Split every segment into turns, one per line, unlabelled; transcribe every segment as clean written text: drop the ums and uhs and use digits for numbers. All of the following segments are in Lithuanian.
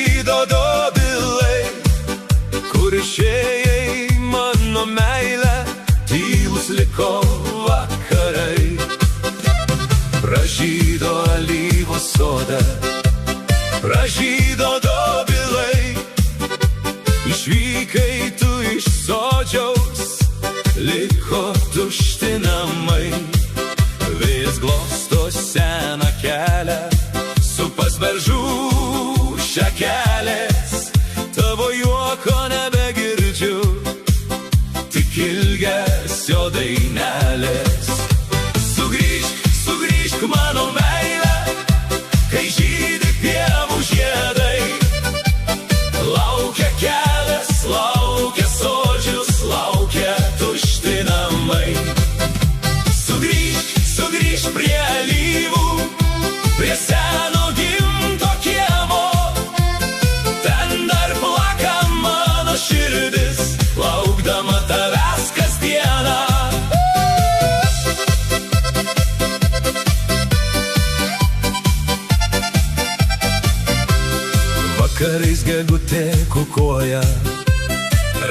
pražydo dobilai, kur išėjai mano meilę, tylus liko vakarai. Pražydo alyvos sode, pražydo dobilai, išvykai tu iš sodžiaus, liko tušti namai. Vėjas glosto seną kelią, supas beržų šakelės, tavo juoko nebegirdžiu, tik ilgesio dainelės. Sugrįžk, sugrįžk mano meilę, kai žydi pievų žiedai. Laukia kelias, laukia sodžius, laukia tušti namai. Sugrįžk, sugrįžk prie alyvų, prie seno gimto kiemo. Ten dar plaka mano širdis, laukdama tavęs kasdieną. Vakarais gegutė kukuoja,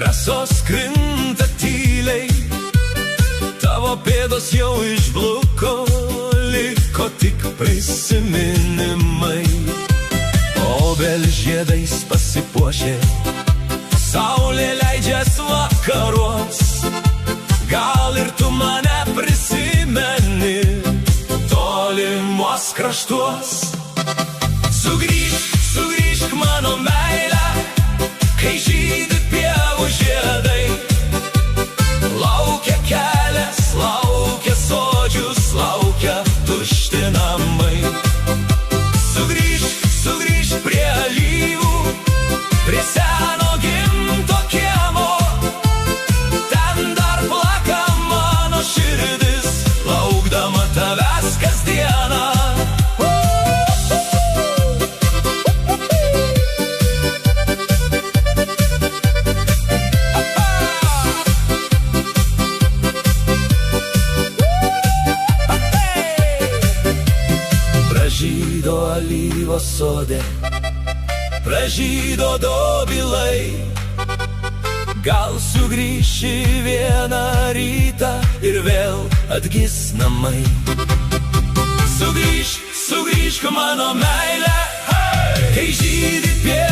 rasos krinta tyliai, tavo pėdos jau išbluko, liko tik prisiminimai. Obelys žiedais pasipuošė, saulė leidžias vakaruos, gal ir tu mane prisimeni tolimos kraštuos. Sugrįžk, sugrįžk mano meilę, kai žydi pievų žiedai. Laukia kelias, laukia sodžius, laukia tušti namai. Sugrįžk, sugrįžk prie alyvų, prie seno gimto kiemo. Ten dar plaka mano širdis, laukdama tavęs kasdieną. Pražydo alyvos sode, pražydo dobilai, gal sugrįši vieną rytą ir vėl atgis namai. Sugrįžk, sugrįžk mano meilę, kai žydi pievų